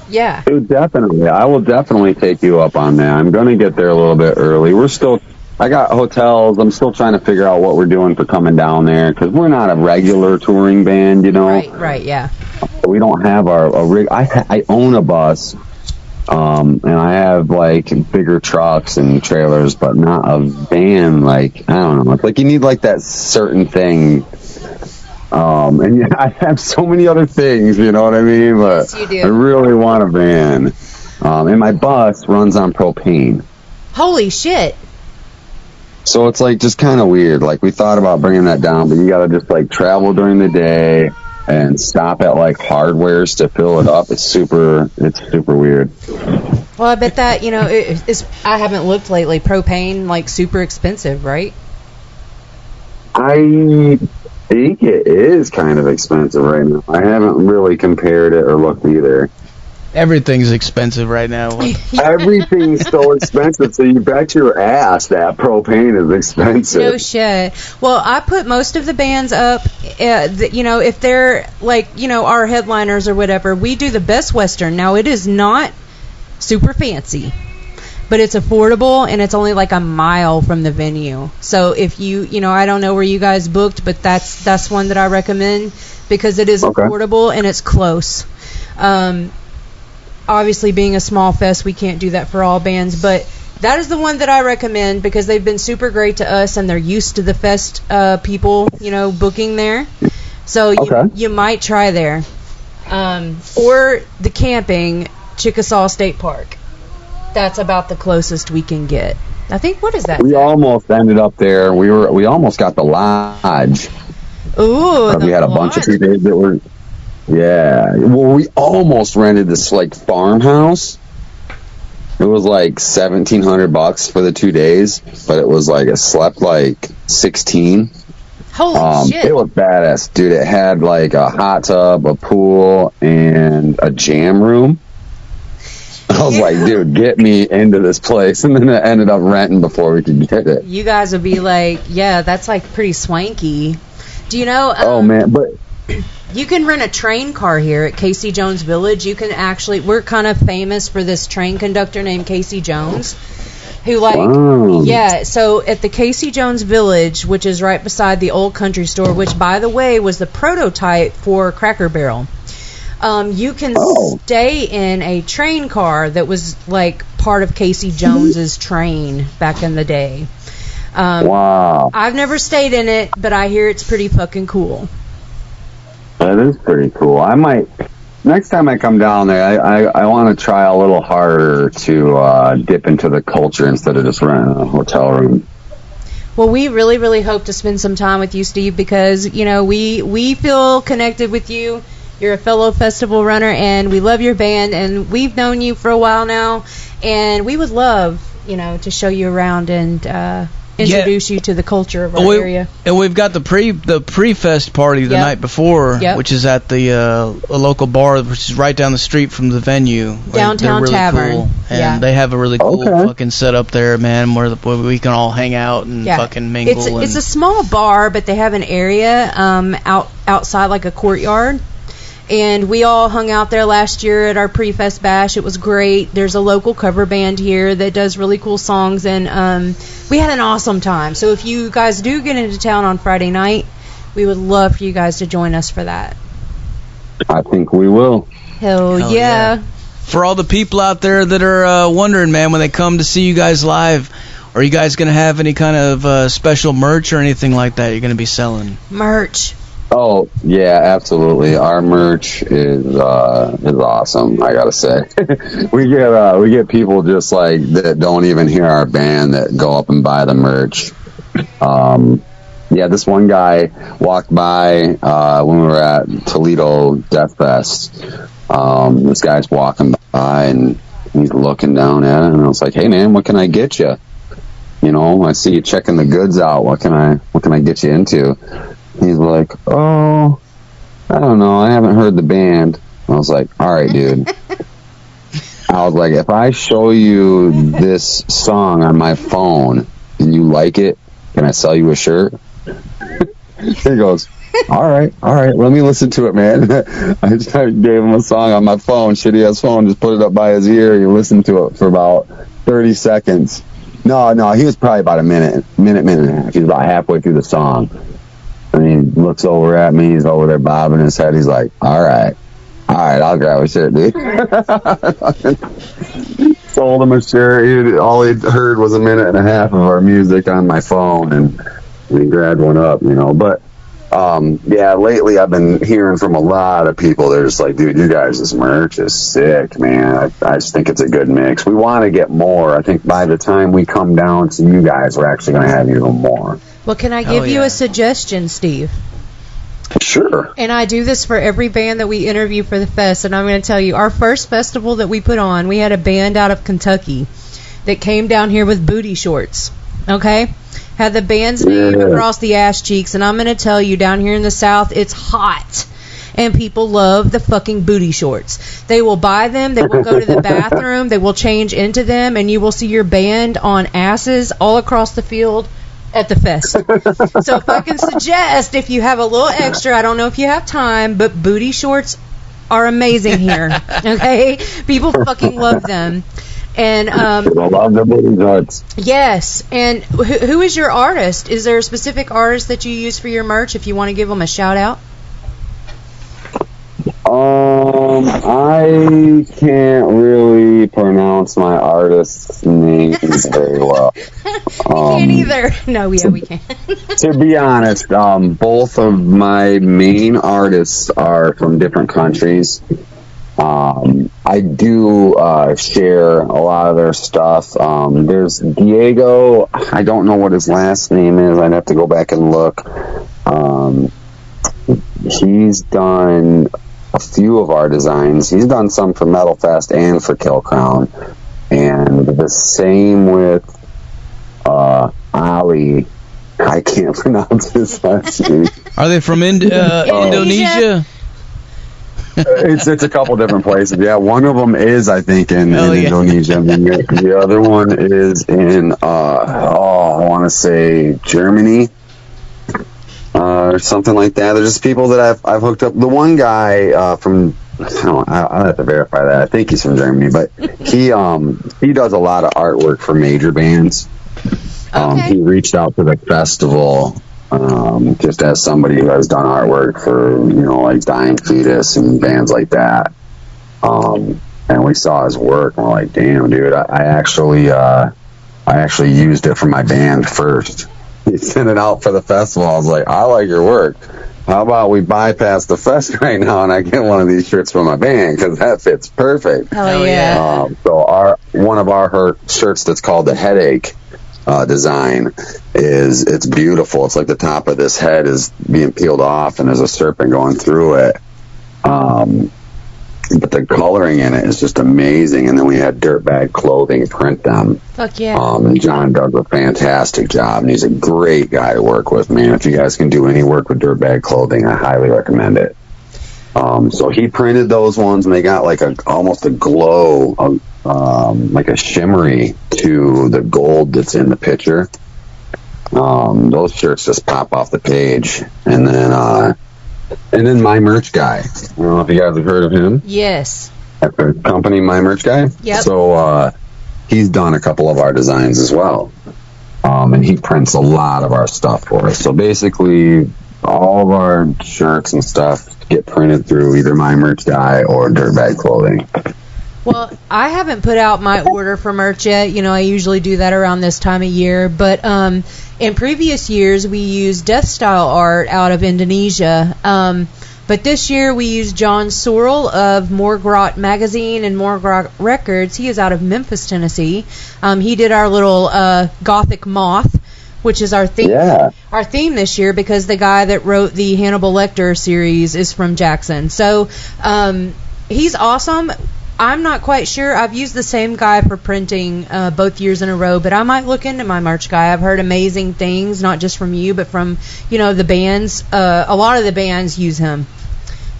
Yeah. Dude, definitely. I will definitely take you up on that. I'm going to get there a little bit early. I got hotels. I'm still trying to figure out what we're doing for coming down there because we're not a regular touring band, Right, yeah. We don't have a rig. I own a bus, and I have, like, bigger trucks and trailers, but not a van. Like, I don't know. It's like you need, like, that certain thing. And yeah, I have so many other things, you know what I mean? But yes, you do. I really want a van. And my bus runs on propane. Holy shit. So it's like just kind of weird. Like we thought about bringing that down, but you got to just like travel during the day and stop at like hardwares to fill it up. It's super weird. Well, I bet that, I haven't looked lately. Propane, like super expensive, right? I think it is kind of expensive right now. I haven't really compared it or looked either. Everything's expensive right now. Everything's so expensive, so you bet your ass that propane is expensive. No shit. Well, I put most of the bands up, if they're like, our headliners or whatever, we do the Best Western. Now, it is not super fancy, but it's affordable, and it's only like a mile from the venue. So if I don't know where you guys booked, but that's one that I recommend because it is affordable and it's close. Obviously, being a small fest, we can't do that for all bands, but that is the one that I recommend because they've been super great to us and they're used to the fest people, booking there. So you might try there. Or the camping, Chickasaw State Park. That's about the closest we can get. I think, what is that? We almost ended up there. We almost got the lodge. Ooh, we had a bunch of 2 days that were... Yeah. Well, we almost rented this, like, farmhouse. It was, like, $1,700 for the 2 days, but it was, like, it slept, like, 16. Holy shit. It was badass, dude. It had, like, a hot tub, a pool, and a jam room. I was like, dude, get me into this place. And then it ended up renting before we could get it. You guys would be like, yeah, that's, like, pretty swanky. Do you know... oh, man, but... You can rent a train car here at Casey Jones Village. You can actually... We're kind of famous for this train conductor named Casey Jones, who, like... Wow. Yeah, so at the Casey Jones Village, which is right beside the old country store, which, by the way, was the prototype for Cracker Barrel, you can stay in a train car that was, like, part of Casey Jones's train back in the day. Wow. I've never stayed in it, but I hear it's pretty fucking cool. That is pretty cool. I might... Next time I come down there, I want to try a little harder to dip into the culture instead of just renting a hotel room. Well, we really, really hope to spend some time with you, Steve, because, we feel connected with you. You're a fellow festival runner, and we love your band, and we've known you for a while now, and we would love, to show you around and introduce you to the culture of our area. And we've got the pre-fest party the night before, which is at the a local bar, which is right down the street from the venue. Downtown really Tavern. Cool. And they have a really cool fucking setup there, man, where we can all hang out and fucking mingle. It's a small bar, but they have an area outside, like a courtyard. And we all hung out there last year at our pre-fest bash. It was great. There's a local cover band here that does really cool songs, and we had an awesome time. So if you guys do get into town on Friday night, we would love for you guys to join us for that. I think we will. Hell yeah. For all the people out there that are wondering, man, when they come to see you guys live, are you guys going to have any kind of special merch or anything like that you're going to be selling? Merch. Oh yeah, absolutely. Our merch is awesome. I gotta say, we get people just like that don't even hear our band that go up and buy the merch. Yeah, this one guy walked by when we were at Toledo Death Fest. This guy's walking by and he's looking down at it, and I was like, "Hey man, what can I get you? You know, I see you checking the goods out. What can I get you into?" He's like, "Oh, I don't know. I haven't heard the band." I was like, "All right, dude." I was like, "If I show you this song on my phone and you like it, can I sell you a shirt?" He goes, all right, let me listen to it, man." I just gave him a song on my phone, shitty ass phone, just put it up by his ear. He listened to it for about 30 seconds. No, he was probably about a minute and a half. He's about halfway through the song. And he looks over at me. He's over there bobbing his head. He's like, all right, I'll grab a shirt, dude. Sold him a shirt. All he heard was a minute and a half of our music on my phone, and he grabbed one up, you know. But, yeah, lately I've been hearing from a lot of people. They're just like, dude, you guys' merch is sick, man. I just think it's a good mix. We want to get more. I think by the time we come down to you guys, we're actually going to have even more. Well, can I give you a suggestion, Steve? Sure. And I do this for every band that we interview for the fest, and I'm going to tell you, our first festival that we put on, we had a band out of Kentucky that came down here with booty shorts, okay? Had the band's name across the ass cheeks, and I'm going to tell you, down here in the South, it's hot. And people love the fucking booty shorts. They will buy them, they will go to the bathroom, they will change into them, and you will see your band on asses all across the field at the fest. So if I can suggest, if you have a little extra, I don't know if you have time, but booty shorts are amazing here. Okay? People fucking love them. And I love the booty shorts. Yes. And who is your artist? Is there a specific artist that you use for your merch if you want to give them a shout out? I can't really pronounce my artist's name very well. We can't either. No, yeah, we can. To be honest, both of my main artists are from different countries. I do share a lot of their stuff. There's Diego. I don't know what his last name is. I'd have to go back and look. He's done a few of our designs. He's done some for Metal Fest and for Killcrown. And the same with Ali. I can't pronounce his last name. Are they from Indonesia? It's a couple different places. Yeah, one of them is, I think, in Indonesia. And the other one is in, I want to say Germany. Or something like that. They're just people that I've hooked up. The one guy from, I'll have to verify that. I think he's from Germany, but he does a lot of artwork for major bands. He reached out to the festival just as somebody who has done artwork for, like Dying Fetus and bands like that. And we saw his work and we're like, damn, dude, I actually used it for my band first. He sent it out for the festival. I was like, I like your work. How about we bypass the fest right now and I get one of these shirts for my band, because that fits perfect. Hell yeah. So one of our shirts that's called the Headache design it's beautiful. It's like the top of this head is being peeled off and there's a serpent going through it. But the coloring in it is just amazing. And then we had Dirtbag Clothing print them. Fuck yeah. And John does a fantastic job, and he's a great guy to work with, man. If you guys can do any work with Dirtbag Clothing, I highly recommend it. So he printed those ones, and they got like almost a glow, like a shimmery to the gold that's in the picture. Those shirts just pop off the page. And then And then My Merch Guy. I don't know if you guys have heard of him. Yes. At the company My Merch Guy. Yep. So he's done a couple of our designs as well. And he prints a lot of our stuff for us. So basically, all of our shirts and stuff get printed through either My Merch Guy or Dirtbag Clothing. Well, I haven't put out my order for merch yet. You know, I usually do that around this time of year. But in previous years, we used death style art out of Indonesia. But this year, we used John Sorrell of Morgrot Magazine and Morgrot Records. He is out of Memphis, Tennessee. He did our little Gothic Moth, which is our theme. Yeah. Our theme this year, because the guy that wrote the Hannibal Lecter series is from Jackson. So he's awesome. I'm not quite sure. I've used the same guy for printing both years in a row, but I might look into My Merch Guy. I've heard amazing things, not just from you, but from, you know, the bands. A lot of the bands use him.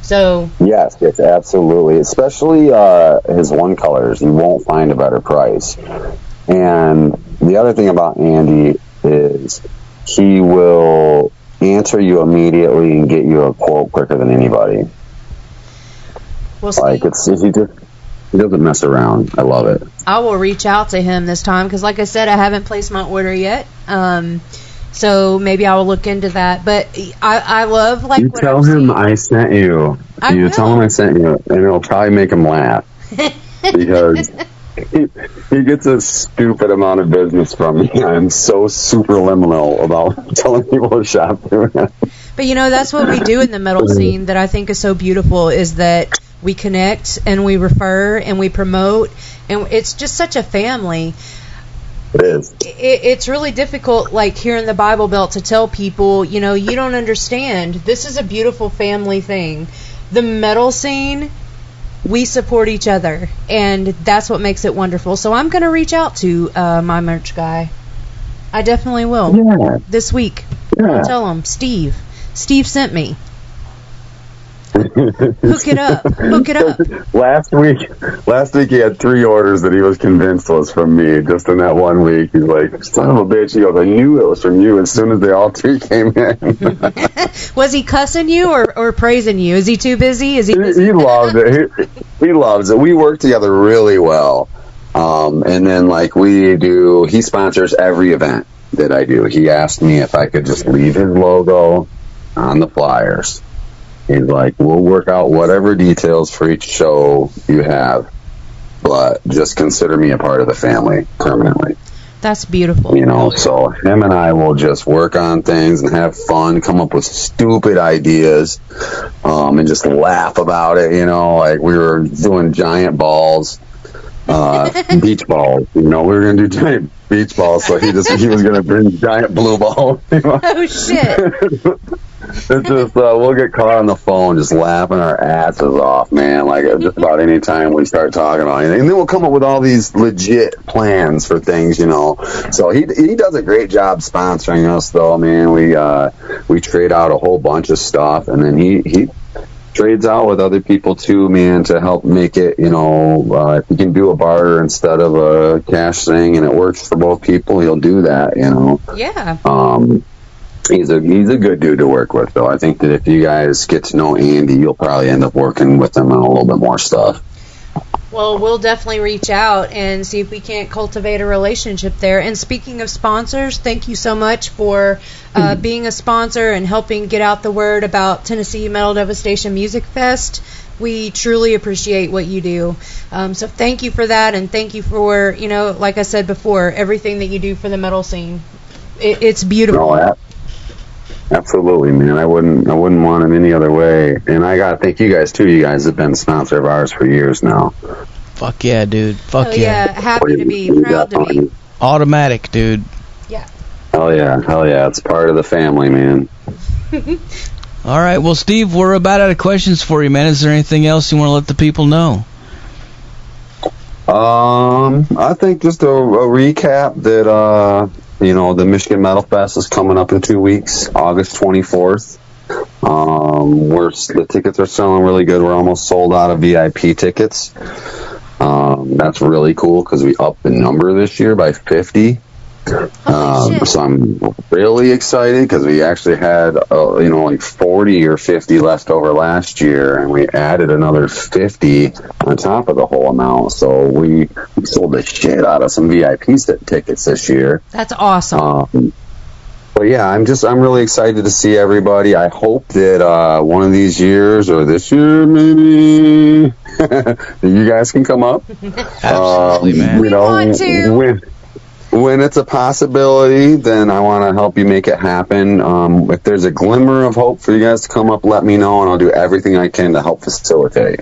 So yes, absolutely. Especially his one colors. You won't find a better price. And the other thing about Andy is he will answer you immediately and get you a quote quicker than anybody. We'll like he doesn't mess around. I love it. I will reach out to him this time because, like I said, I haven't placed my order yet. So maybe I will look into that. But I love like you what tell I've him seen. I sent you. You tell him I sent you, and it'll probably make him laugh because he gets a stupid amount of business from me. I'm so superliminal about telling people to shop through him. But you know, that's what we do in the metal scene that I think is so beautiful, is that we connect and we refer and we promote, and it's just such a family. It is. It's really difficult, like here in the Bible Belt, to tell people, you know, you don't understand. This is a beautiful family thing. The metal scene, we support each other, and that's what makes it wonderful. So I'm going to reach out to My Merch Guy. I definitely will. Yeah. This week. Yeah. I'll tell him, Steve sent me. Hook it up. Last week he had 3 orders that he was convinced was from me. Just in that 1 week, he's like, "Son of a bitch!" He goes, "I knew it was from you." As soon as they all 3 came in. Was he cussing you or praising you? Is he too busy? Is he busy? He loves it. He loves it. We work together really well. And then like he sponsors every event that I do. He asked me if I could just leave his logo on the flyers. He's like, "We'll work out whatever details for each show you have, but just consider me a part of the family permanently." That's beautiful. You know, so him and I will just work on things and have fun, come up with stupid ideas, and just laugh about it. You know, like we were doing giant balls, beach balls. You know, we were going to do giant beach balls, so he was going to bring giant blue balls. You know? Oh, shit. It's just we'll get caught on the phone just laughing our asses off, man, like just about any time we start talking about anything. And then we'll come up with all these legit plans for things, you know. So he does a great job sponsoring us, though, man. We trade out a whole bunch of stuff, and then he trades out with other people too, man, to help make it, you know, if he can do a barter instead of a cash thing and it works for both people, he'll do that, you know. Yeah. He's a good dude to work with, though. I think that if you guys get to know Andy, you'll probably end up working with him on a little bit more stuff. Well, we'll definitely reach out and see if we can't cultivate a relationship there. And speaking of sponsors, thank you so much for being a sponsor and helping get out the word about Tennessee Metal Devastation Music Fest. We truly appreciate what you do. So thank you for that, and thank you for, you know, like I said before, everything that you do for the metal scene. It's beautiful. No, absolutely, man. I wouldn't want it any other way. And I gotta thank you guys too. You guys have been a sponsor of ours for years now. Fuck yeah, dude. Fuck yeah. Happy to be. Proud to be. Automatic, dude. Yeah. Hell yeah. It's part of the family, man. All right. Well, Steve, we're about out of questions for you, man. Is there anything else you want to let the people know? I think just a recap that you know, the Michigan Metal Fest is coming up in 2 weeks, August 24th. The tickets are selling really good. We're almost sold out of VIP tickets. That's really cool because we upped the number this year by 50. So I'm really excited because we actually had, like 40 or 50 left over last year, and we added another 50 on top of the whole amount. So we sold the shit out of some VIP tickets this year. That's awesome. But yeah, I'm really excited to see everybody. I hope that one of these years, or this year maybe, that you guys can come up. Absolutely, man. We want to. When it's a possibility, then I want to help you make it happen. If there's a glimmer of hope for you guys to come up, let me know, and I'll do everything I can to help facilitate.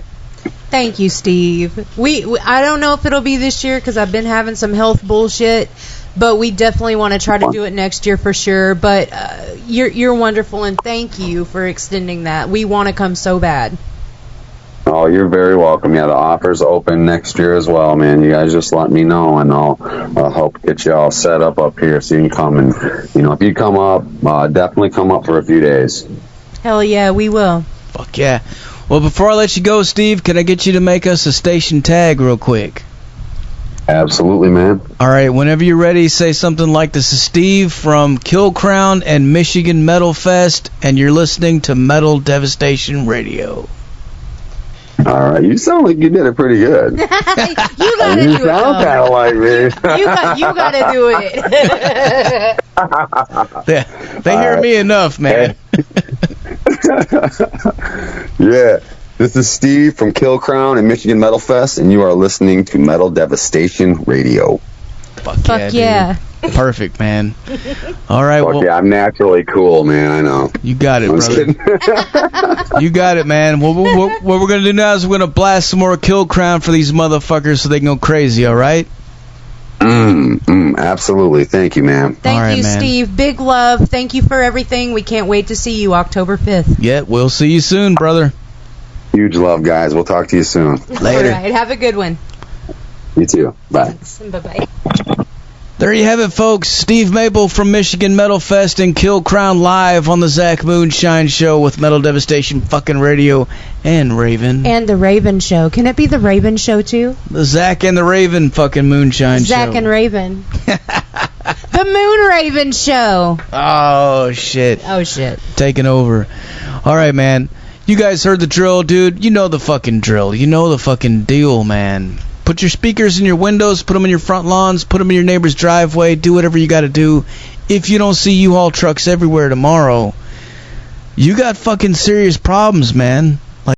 Thank you, Steve. I don't know if it'll be this year because I've been having some health bullshit, but we definitely want to try to do it next year for sure. But you're wonderful, and thank you for extending that. We want to come so bad. Oh, you're very welcome. Yeah, the offer's open next year as well, man. You guys just let me know, and I'll help get you all set up here so you can come. And, if you come up, definitely come up for a few days. Hell yeah, we will. Fuck yeah. Well, before I let you go, Steve, can I get you to make us a station tag real quick? Absolutely, man. All right, whenever you're ready, say something like, "This is Steve from Killcrown and Michigan Metal Fest, and you're listening to Metal Devastation Radio." All right, you sound like you did it pretty good. You gotta You do it. sound kind of like me. You gotta do it. Yeah, they hear me enough, man. Yeah, this is Steve from Killcrown and Michigan Metal Fest, and you are listening to Metal Devastation Radio. Fuck yeah. Dude. Perfect, man. All right, Fuck yeah, I'm naturally cool, man. I know. You got it, I'm just brother. kidding. You got it, man. What we're going to do now is we're going to blast some more Killcrown for these motherfuckers so they can go crazy, all right? Absolutely. Thank you, man. Thank right, you, man. Steve. Big love. Thank you for everything. We can't wait to see you October 5th. Yeah, we'll see you soon, brother. Huge love, guys. We'll talk to you soon. Later. All right, have a good one. You too. Bye. Thanks. Bye-bye. There you have it, folks. Steve Maple from Michigan Metal Fest and Killcrown live on the Zach Moonshine Show with Metal Devastation fucking Radio and Raven. And the Raven Show. Can it be the Raven Show, too? The Zach and the Raven fucking Moonshine Show. Zach and Raven. The Moon Raven Show. Oh, shit. Oh, shit. Taking over. All right, man. You guys heard the drill, dude. You know the fucking drill. You know the fucking deal, man. Put your speakers in your windows, put them in your front lawns, put them in your neighbor's driveway, do whatever you got to do. If you don't see U-Haul trucks everywhere tomorrow, you got fucking serious problems, man.